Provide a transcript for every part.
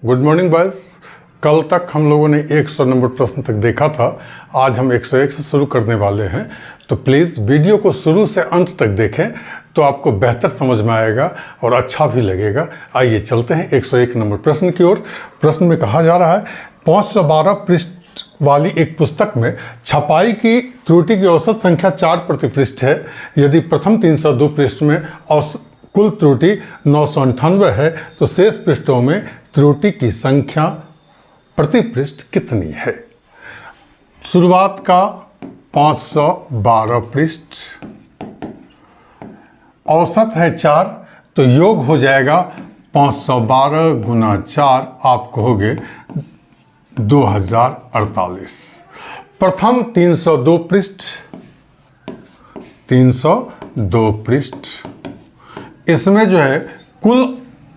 Good morning boys. कल तक हम लोगों ने 100 नंबर प्रश्न तक देखा था। आज हम 101 से शुरू करने वाले हैं, तो प्लीज़ वीडियो को शुरू से अंत तक देखें तो आपको बेहतर समझ में आएगा और अच्छा भी लगेगा। आइए चलते हैं 101 नंबर प्रश्न की ओर। प्रश्न में कहा जा रहा है 512 पृष्ठ वाली एक पुस्तक में छपाई की त्रुटि की औसत संख्या 4 प्रति पृष्ठ है। यदि प्रथम 302 पृष्ठ में कुल त्रुटि 998 है तो शेष पृष्ठों में त्रुटि की संख्या प्रति पृष्ठ कितनी है। शुरुआत का 512 पृष्ठ, औसत है 4, तो योग हो जाएगा 512 गुना 4, आप कहोगे 2048। प्रथम 302 पृष्ठ, 302 पृष्ठ, इसमें जो है कुल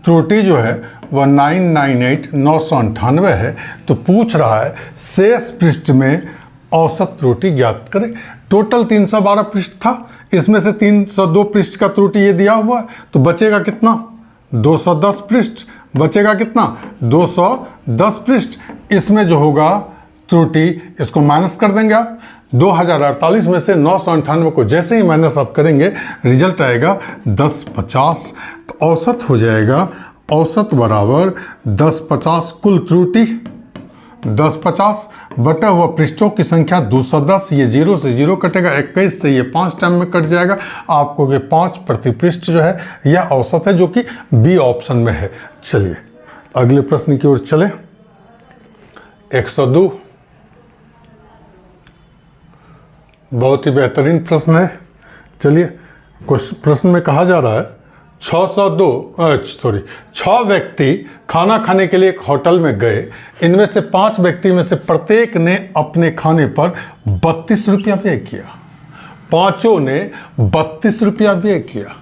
त्रुटि जो है वह 998 है। तो पूछ रहा है शेष पृष्ठ में औसत त्रुटि ज्ञात करें। टोटल 312 पृष्ठ था, इसमें से 302 पृष्ठ का त्रुटि ये दिया हुआ है, तो बचेगा कितना 210 पृष्ठ। बचेगा कितना 210 पृष्ठ। इसमें जो होगा त्रुटि, इसको माइनस कर देंगे आप। 2048 में से 998 को जैसे ही माइनस आप करेंगे रिजल्ट आएगा 1050। तो औसत हो जाएगा, औसत बराबर 1050 कुल त्रुटि 1050 बटा हुआ पृष्ठों की संख्या 210। ये 0 से 0 कटेगा, 21 से ये 5 टाइम में कट जाएगा। आपको ये 5 प्रति पृष्ठ जो है यह औसत है, जो कि बी ऑप्शन में है। चलिए अगले प्रश्न की ओर चले। 102 बहुत ही बेहतरीन प्रश्न है। चलिए प्रश्न में कहा जा रहा है 6 व्यक्ति खाना खाने के लिए एक होटल में गए। इनमें से 5 व्यक्ति में से प्रत्येक ने अपने खाने पर 32 रुपया व्यय किया। पांचों ने 32 रुपया व्यय किया,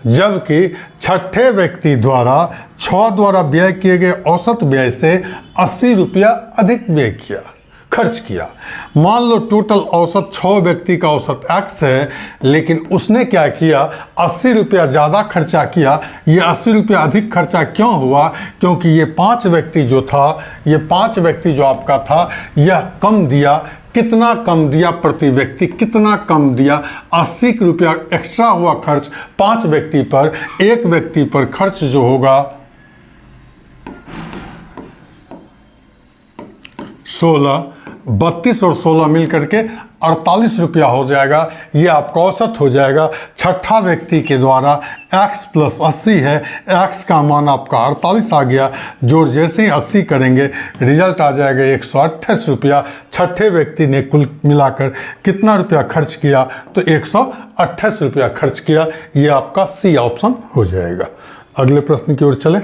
जबकि छठे व्यक्ति द्वारा 6 द्वारा व्यय किए गए औसत व्यय से 80 रुपया अधिक व्यय किया, खर्च किया। मान लो टोटल औसत 6 व्यक्ति का औसत x है, लेकिन उसने क्या किया 80 रुपया ज़्यादा खर्चा किया। ये 80 रुपया अधिक खर्चा क्यों हुआ? क्योंकि ये 5 व्यक्ति जो था, ये 5 व्यक्ति जो आपका था, यह कम दिया। कितना कम दिया प्रति व्यक्ति, कितना कम दिया? 80 रुपया एक्स्ट्रा हुआ खर्च 5 व्यक्ति पर। एक व्यक्ति पर खर्च जो होगा 16, 32 और 16 मिल करके 48 रुपया हो जाएगा। ये आपका औसत हो जाएगा। छठा व्यक्ति के द्वारा x प्लस 80 है, x का मान आपका 48 आ गया। जोड़ जैसे ही 80 करेंगे रिजल्ट आ जाएगा 128 रुपया। छठे व्यक्ति ने कुल मिलाकर कितना रुपया खर्च किया? तो 128 रुपया खर्च किया। ये आपका सी ऑप्शन हो जाएगा। अगले प्रश्न की ओर चले।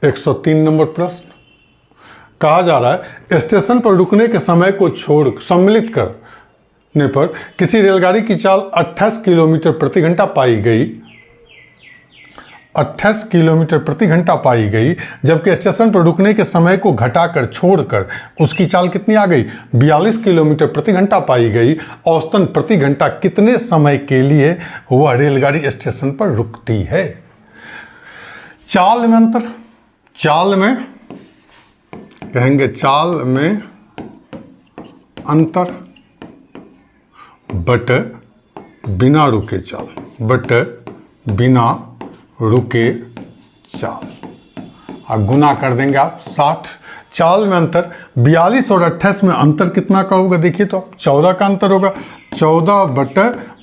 103 नंबर प्रश्न कहा जा रहा है स्टेशन पर रुकने के समय को छोड़ सम्मिलित करने पर किसी रेलगाड़ी की चाल 28 किलोमीटर प्रति घंटा पाई गई। 28 किलोमीटर प्रति घंटा पाई गई, जबकि स्टेशन पर रुकने के समय को घटाकर छोड़कर उसकी चाल कितनी आ गई 42 किलोमीटर प्रति घंटा पाई गई। औसतन प्रति घंटा कितने समय के लिए वह रेलगाड़ी स्टेशन पर रुकती है? चाल में अंतर, चाल में कहेंगे चाल में अंतर बट बिना रुके चाल, बट बिना रुके चाल, और गुना कर देंगे आप 60। चाल में अंतर 42 और 28 में अंतर कितना का होगा? देखिए तो 14 का अंतर होगा। 14 बट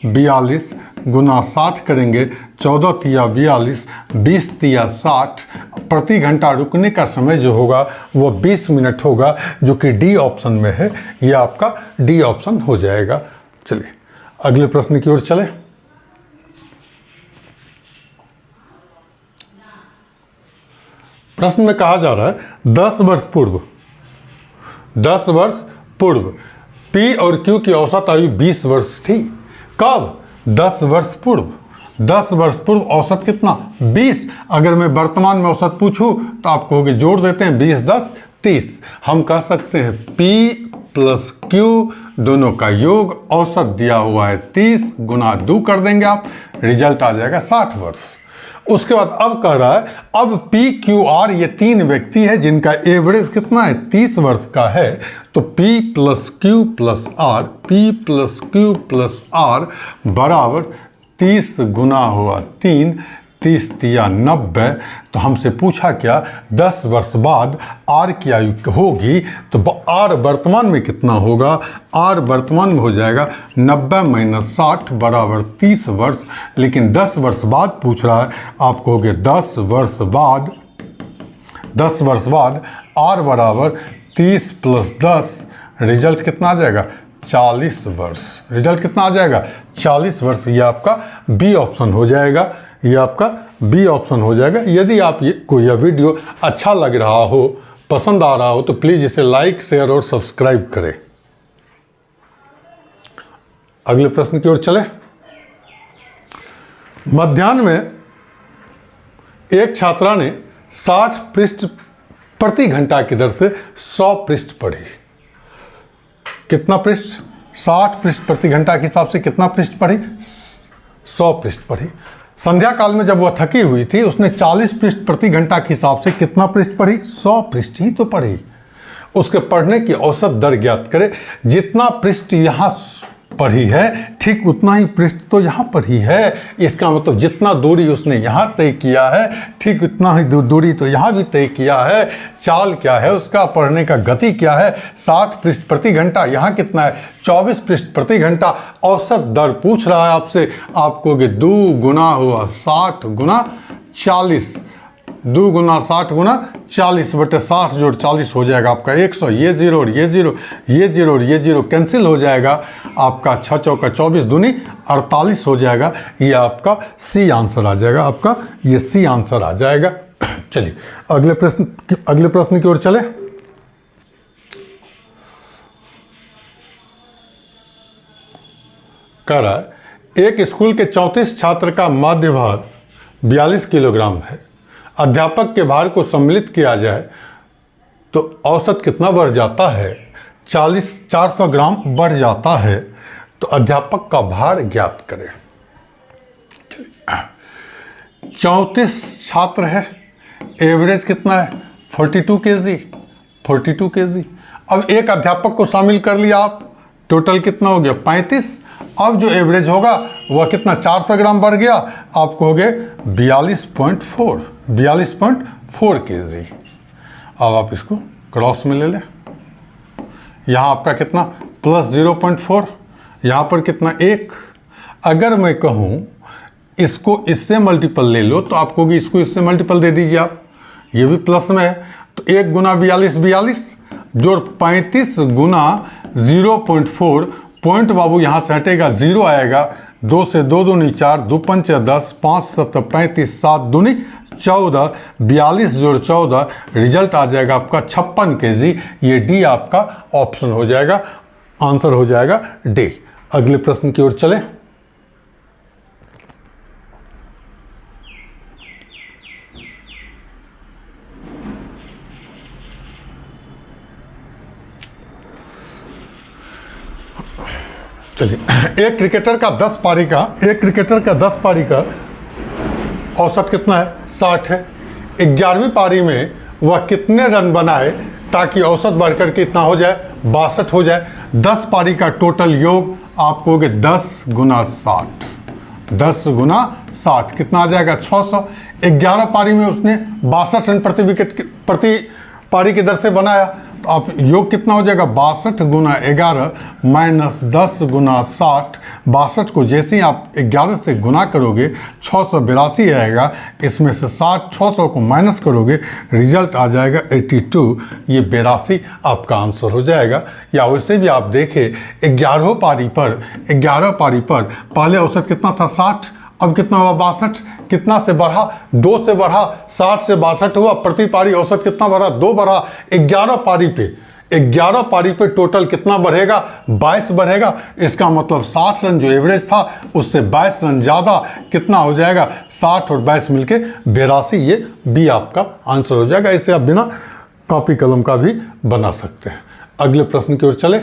42 गुना 60 करेंगे। 14 तिया 42, 20 तिया 60। प्रति घंटा रुकने का समय जो होगा वो 20 मिनट होगा, जो कि डी ऑप्शन में है। ये आपका डी ऑप्शन हो जाएगा। चलिए अगले प्रश्न की ओर चले। प्रश्न में कहा जा रहा है 10 वर्ष पूर्व P और Q की औसत आयु 20 वर्ष थी। कब? 10 वर्ष पूर्व। 10 वर्ष पूर्व औसत कितना 20। अगर मैं वर्तमान में औसत पूछूं तो आप कहोगे जोड़ देते हैं 20 10 30। हम कह सकते हैं P प्लस Q दोनों का योग, औसत दिया हुआ है 30 गुना 2 कर देंगे आप, रिजल्ट आ जाएगा 60 वर्ष। उसके बाद अब कह रहा है अब पी क्यू आर, ये 3 व्यक्ति है जिनका एवरेज कितना है 30 वर्ष का है, तो P plus Q plus R, P plus Q plus R बराबर 30 गुना हुआ 3, 30 तिया 90। तो हमसे पूछा क्या 10 वर्ष बाद आर की आयु होगी, तो आर वर्तमान में कितना होगा, आर वर्तमान में हो जाएगा 90 माइनस 60 बराबर 30 वर्ष। लेकिन 10 वर्ष बाद पूछ रहा है, आप कहोगे 10 वर्ष बाद आर बराबर 30 प्लस 10, रिजल्ट कितना आ जाएगा 40 वर्ष। रिजल्ट कितना आ जाएगा 40 वर्ष। ये आपका बी ऑप्शन हो जाएगा, ये आपका बी ऑप्शन हो जाएगा। यदि आप को यह वीडियो अच्छा लग रहा हो, पसंद आ रहा हो, तो प्लीज़ इसे लाइक, शेयर और सब्सक्राइब करें। अगले प्रश्न की ओर चले। मध्याह्न में एक छात्रा ने 60 पृष्ठ प्रति घंटा की दर से 100 पृष्ठ पढ़ी। कितना पृष्ठ, 60 पृष्ठ प्रति घंटा के हिसाब से कितना पृष्ठ पढ़ी, 100 पृष्ठ पढ़ी। संध्या काल में जब वह थकी हुई थी, उसने 40 पृष्ठ प्रति घंटा के हिसाब से कितना पृष्ठ पढ़ी, 100 पृष्ठ ही तो पढ़ी। उसके पढ़ने की औसत दर ज्ञात करें। जितना पृष्ठ यहाँ पढ़ी है ठीक उतना ही पृष्ठ तो यहाँ पढ़ी है। इसका मतलब जितना दूरी उसने यहाँ तय किया है ठीक उतना ही दूरी तो यहाँ भी तय किया है। चाल क्या है उसका, पढ़ने का गति क्या है, 60 पृष्ठ प्रति घंटा, यहाँ कितना है 24 पृष्ठ प्रति घंटा। औसत दर पूछ रहा है आपसे, आप कहोगे 2 गुना हुआ 60 गुना 40, 2 गुना 60 गुना 40 बटे 60 जोड़ 40 हो जाएगा आपका 100। ये जीरो और ये जीरो, ये जीरो और ये जीरो कैंसिल हो जाएगा, आपका 6 चौका 24 दूनी 48 हो जाएगा। ये आपका सी आंसर आ जाएगा, आपका ये सी आंसर आ जाएगा। चलिए अगले प्रश्न की ओर चले। कह रहा है एक स्कूल के 34 छात्र का माध्य भार 42 किलोग्राम है। अध्यापक के भार को सम्मिलित किया जाए तो औसत कितना बढ़ जाता है, 400 ग्राम बढ़ जाता है। तो अध्यापक का भार ज्ञात करें। 34 छात्र है, एवरेज कितना है 42 kg, 42 kg। अब एक अध्यापक को शामिल कर लिया आप, टोटल कितना हो गया 35। अब जो एवरेज होगा वह कितना 400 ग्राम बढ़ गया, आप कहोगे 42.4 kg। अब आप इसको क्रॉस में ले लें, यहाँ आपका कितना प्लस 0.4, यहाँ पर कितना 1। अगर मैं कहूँ इसको इससे मल्टीपल ले लो तो आप कहोगे इसको इससे मल्टीपल दे दीजिए आप, ये भी प्लस में है। तो 1 गुना 42 जोड़ 35 गुना 0.4, पॉइंट बाबू यहाँ से हटेगा 0 आएगा, 2 से 2 दूनी 4, 2 पंच 10, 5 7 35, 7 दूनी 14, 42 जोड़ 14, रिजल्ट आ जाएगा आपका 56 kg। ये डी आपका ऑप्शन हो जाएगा, आंसर हो जाएगा डी। अगले प्रश्न की ओर चले। चलिए एक क्रिकेटर का 10 पारी का औसत कितना है 60 है। 11वीं पारी में वह कितने रन बनाए ताकि औसत बढ़कर कितना हो जाए 62 हो जाए। 10 पारी का टोटल योग आप कहोगे 10 गुना 60, 10 गुना 60 कितना आ जाएगा 600। 11 पारी में उसने 62 रन प्रति पारी की दर से बनाया, तो आप योग कितना हो जाएगा 62 गुना 11 माइनस 10 गुना 60। 62 को जैसे ही आप 11 से गुना करोगे 682 आएगा, इसमें से 600 को माइनस करोगे रिजल्ट आ जाएगा 82। ये 82 आपका आंसर हो जाएगा। या वैसे भी आप देखें 11 पारी पर पहले औसत कितना था 60, अब कितना हुआ 62, कितना से बढ़ा 2 से बढ़ा, 60 से 62 हुआ, प्रति पारी औसत कितना बढ़ा 2 बढ़ा। 11 पारी पे टोटल कितना बढ़ेगा 22 बढ़ेगा। इसका मतलब 60 रन जो एवरेज था उससे 22 रन ज़्यादा, कितना हो जाएगा 60 और 22 मिलके 82। ये बी आपका आंसर हो जाएगा। इसे आप बिना कॉपी कलम का भी बना सकते हैं। अगले प्रश्न की ओर चले।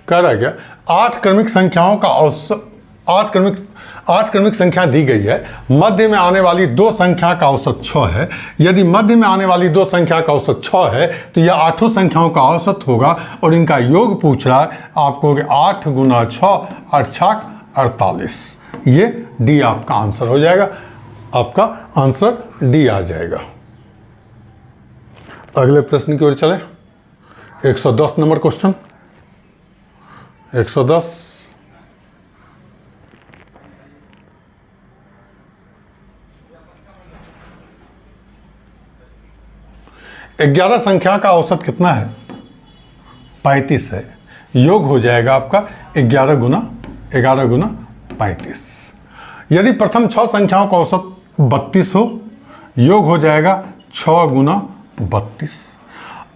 कह रहा है क्या, आठ क्रमिक संख्याओं का औसत, आठ क्रमिक संख्या दी गई है, मध्य में आने वाली दो संख्या का औसत 6 है। यदि मध्य में आने वाली दो संख्या का औसत 6 है तो यह आठों संख्याओं का औसत होगा और इनका योग पूछ रहा है आपको कि 8 गुना 6 8 48। ये डी आपका आंसर हो जाएगा, आपका आंसर डी आ जाएगा। अगले प्रश्न की ओर चले। 110 नंबर क्वेश्चन। 110 11 संख्या का औसत कितना है? 35 है। योग हो जाएगा आपका 11 गुना 35। यदि प्रथम 6 संख्याओं का औसत 32 हो, योग हो जाएगा 6 गुना 32।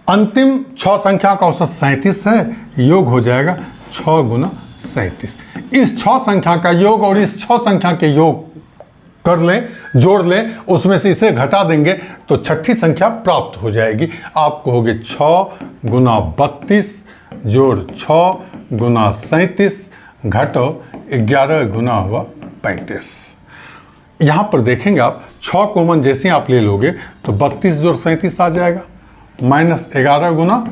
अंतिम 6 संख्या का औसत 37 है, योग हो जाएगा 6 गुना 37। इस 6 संख्या का योग और इस 6 संख्या के योग कर लें, जोड़ लें, उसमें से इसे घटा देंगे तो छठी संख्या प्राप्त हो जाएगी। आपको होगी 6 गुना 32 जोड़ 6 गुना 37 घटो 11 गुना हुआ 35। यहाँ पर देखेंगे आप 6 कॉमन जैसे आप ले लोगे तो 32 जोड़ 37 आ जाएगा, माइनस 11 गुना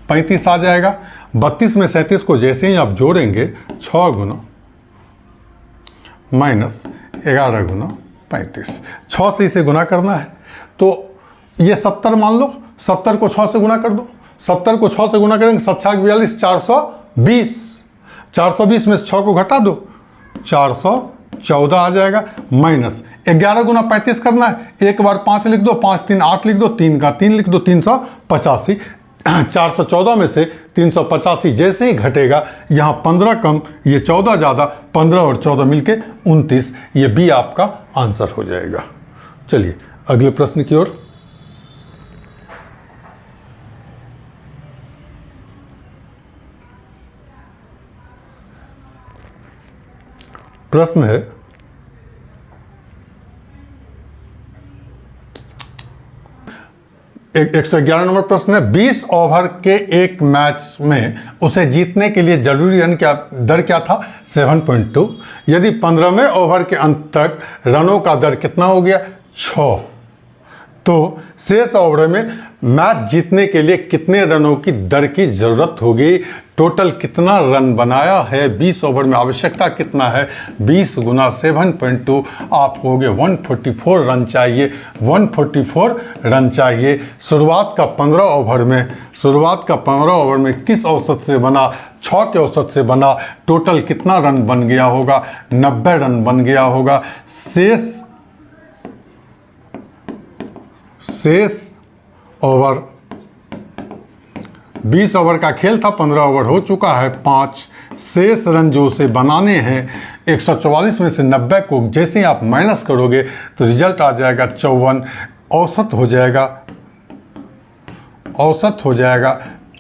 35 आ जाएगा। 32 में 37 को जैसे ही आप जोड़ेंगे 6 गुना माइनस 11 गुना 35, 6 से इसे गुना करना है तो ये 70 मान लो, 70 को 6 से गुना कर दो, 70 को 6 से गुना करेंगे 7 6 42 420, 420 में से 6 को घटा दो 414 आ जाएगा, माइनस 11 गुना 35 करना है, एक बार 5 लिख दो, 5 3 8 लिख दो, 3 का 3 लिख दो, 385। 414 में से 385 जैसे ही घटेगा, यहाँ 15 कम, ये 14 ज़्यादा, 15 और 14 मिलके 29, ये बी आपका आंसर हो जाएगा। चलिए अगले प्रश्न की ओर। प्रश्न है 111 नंबर प्रश्न है, 20 ओवर के एक मैच में उसे जीतने के लिए जरूरी रन दर क्या था? 7.2। यदि 15वें ओवर के अंत तक रनों का दर कितना हो गया? 6। तो शेष ओवर में मैच जीतने के लिए कितने रनों की दर की जरूरत होगी? टोटल कितना रन बनाया है? 20 ओवर में आवश्यकता कितना है? 20 गुना 7.2 आपको हो गए 144 रन चाहिए, 144 रन चाहिए। शुरुआत का 15 ओवर में किस औसत से बना? 6 के औसत से बना। टोटल कितना रन बन गया होगा? 90 रन बन गया होगा। शेष ओवर 20 ओवर का खेल था, 15 ओवर हो चुका है, 5 शेष रन जो उसे बनाने हैं 144 में से 90 को जैसे ही आप माइनस करोगे तो रिजल्ट आ जाएगा 54। औसत हो जाएगा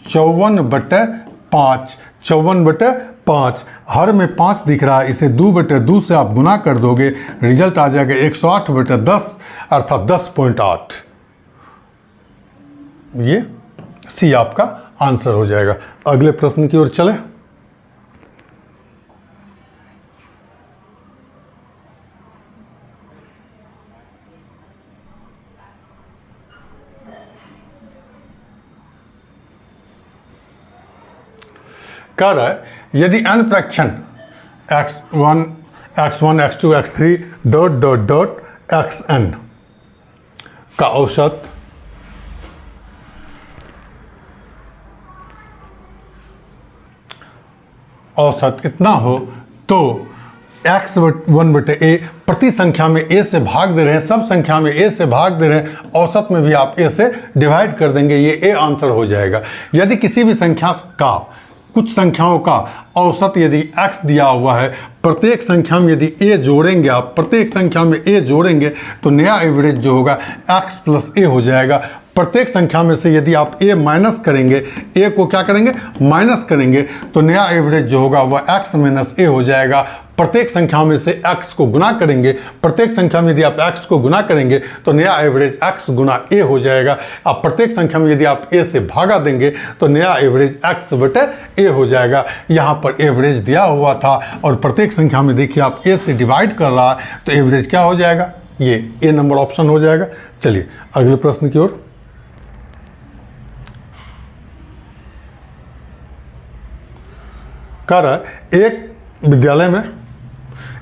54/5। 54/5 हर में 5 दिख रहा है, इसे 2/2 से आप गुना कर दोगे, रिजल्ट आ जाएगा 108/10 अर्थात 10.8। ये सी आपका आंसर हो जाएगा। अगले प्रश्न की ओर चले। कह रहा है यदि n fraction x1 x2 x3 ... xn का औसत इतना हो तो x1/a प्रति संख्या में a से भाग दे रहे हैं, सब संख्या में a से भाग दे रहे हैं, औसत में भी आप a से डिवाइड कर देंगे, ये a आंसर हो जाएगा। यदि किसी भी संख्या का, कुछ संख्याओं का औसत यदि x दिया हुआ है, प्रत्येक संख्या में यदि a जोड़ेंगे आप, प्रत्येक संख्या में a जोड़ेंगे तो नया एवरेज जो होगा x + a हो जाएगा। प्रत्येक संख्या में से यदि आप a माइनस करेंगे, a को क्या करेंगे? माइनस करेंगे, तो नया एवरेज जो होगा वह x - a हो जाएगा। प्रत्येक संख्या में से x को गुना करेंगे, प्रत्येक संख्या में यदि आप x को गुना करेंगे तो नया एवरेज x गुना a हो जाएगा। अब प्रत्येक संख्या में यदि आप a से भागा देंगे तो नया एवरेज x बटे a हो जाएगा। यहाँ पर एवरेज दिया हुआ था और प्रत्येक संख्या में देखिए आप a से डिवाइड कर रहा है तो एवरेज क्या हो जाएगा, ये a नंबर ऑप्शन हो जाएगा। चलिए अगले प्रश्न की ओर। कह रहा है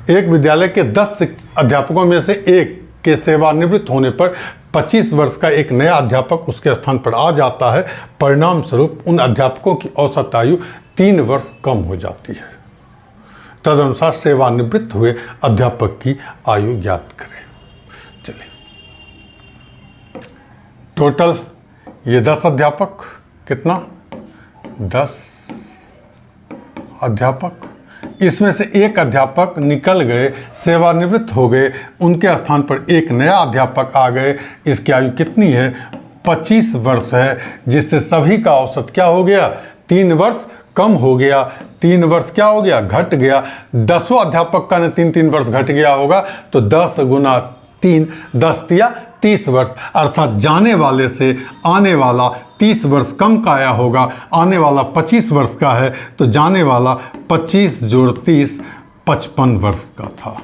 एक विद्यालय के 10 अध्यापकों में से एक के सेवानिवृत्त होने पर 25 वर्ष का एक नया अध्यापक उसके स्थान पर आ जाता है। परिणाम स्वरूप उन अध्यापकों की औसत आयु 3 वर्ष कम हो जाती है। तदनुसार सेवानिवृत्त हुए अध्यापक की आयु ज्ञात करें। चलिए टोटल ये 10 अध्यापक, कितना 10 अध्यापक, इसमें से एक अध्यापक निकल गए, सेवानिवृत्त हो गए, उनके स्थान पर एक नया अध्यापक आ गए। इसकी आयु कितनी है, 25 वर्ष है, जिससे सभी का औसत क्या हो गया, 3 वर्ष कम हो गया। 3 वर्ष क्या हो गया, घट गया। 10 अध्यापक का न 3 वर्ष घट गया होगा तो 10 गुना 3, 10 तिया 30 वर्ष, अर्थात जाने वाले से आने वाला 30 वर्ष कम का आया होगा। आने वाला 25 वर्ष का है तो जाने वाला 25 जोड़ 30 55 वर्ष का था।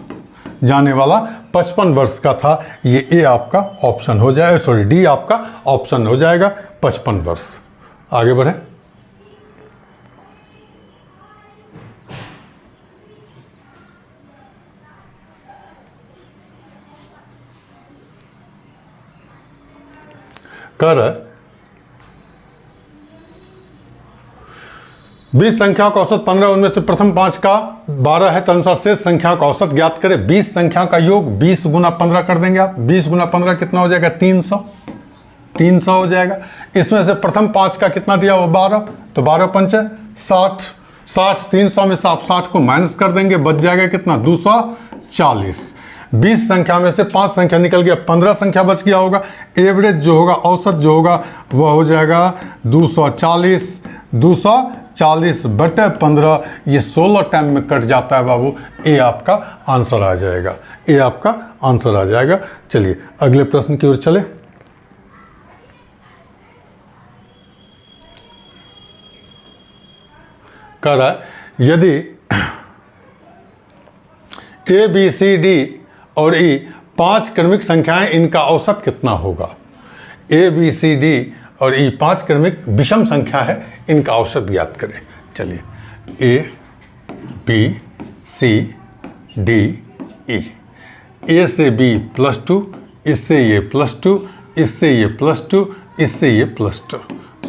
जाने वाला 55 वर्ष का था। ये ए आपका ऑप्शन हो जाएगा, सॉरी डी आपका ऑप्शन हो जाएगा, 55 वर्ष। आगे बढ़े। कर 20 संख्या का औसत 15, उनमें से प्रथम 5 का 12 है, तदनुसार शेष संख्या का औसत ज्ञात करें। 20 संख्या का योग 20 गुना 15 कर देंगे आप। 20 गुना 15 कितना हो जाएगा, 300 हो जाएगा। इसमें से प्रथम 5 का कितना दिया वो 12, तो 12 पंचे 60, 300 में से आप 60 को माइनस कर देंगे, बच जाएगा कितना, 240। 20 संख्या में से 5 संख्या निकल गया, 15 संख्या बच गया होगा। एवरेज जो होगा, औसत जो होगा वह हो जाएगा 240 बटे 15। ये 16 टाइम में कट जाता है बाबू। ए आपका आंसर आ जाएगा, ए आपका आंसर आ जाएगा। चलिए अगले प्रश्न की ओर चले। कह रहा है यदि ए बी सी डी और ई 5 क्रमिक संख्याएं, इनका औसत कितना होगा। ए बी सी डी और ई 5 क्रमिक विषम संख्या है, इनका औसत ज्ञात करें। चलिए A B C D E, ए से बी +2, इससे ये +2, इससे ये +2, इससे ये +2,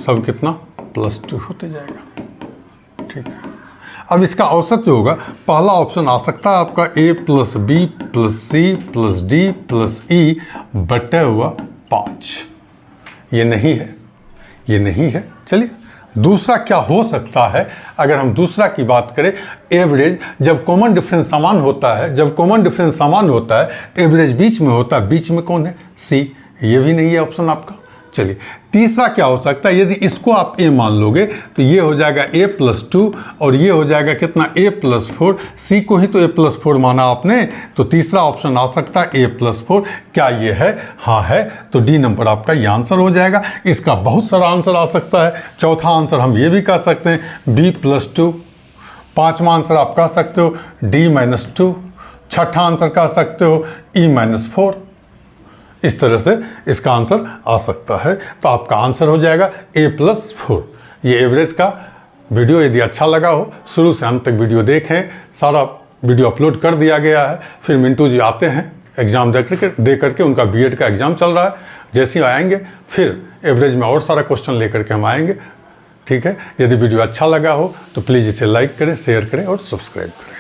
सब कितना +2 होते जाएगा। ठीक है, अब इसका औसत जो होगा, पहला ऑप्शन आ सकता है आपका a + b + c + d + e बटे हुआ 5। ये नहीं है, ये नहीं है। चलिए दूसरा क्या हो सकता है। अगर हम दूसरा की बात करें, एवरेज जब कॉमन डिफरेंस समान होता है, जब कॉमन डिफरेंस समान होता है तो एवरेज बीच में होता है। बीच में कौन है, सी। ये भी नहीं है ऑप्शन आपका। चलिए तीसरा क्या हो सकता है, यदि इसको आप a मान लोगे तो ये हो जाएगा a + 2 और ये हो जाएगा कितना, a + 4। c को ही तो a + 4 माना आपने, तो तीसरा ऑप्शन आ सकता है a + 4। क्या ये है, हाँ है, तो डी नंबर आपका ये आंसर हो जाएगा। इसका बहुत सारा आंसर आ सकता है। चौथा आंसर हम ये भी कह सकते हैं b + 2। पाँचवा आंसर आप कह सकते हो d - 2। छठा आंसर कह सकते हो e - 4। इस तरह से इसका आंसर आ सकता है। तो आपका आंसर हो जाएगा a + 4। ये एवरेज का वीडियो यदि अच्छा लगा हो, शुरू से अंत तक वीडियो देखें। सारा वीडियो अपलोड कर दिया गया है। फिर मिंटू जी आते हैं एग्ज़ाम दे करके, उनका बीएड का एग्ज़ाम चल रहा है। जैसे ही आएंगे फिर एवरेज में और सारा क्वेश्चन लेकर के हम आएंगे। ठीक है, यदि वीडियो अच्छा लगा हो तो प्लीज़ इसे लाइक करें, शेयर करें और सब्सक्राइब करें।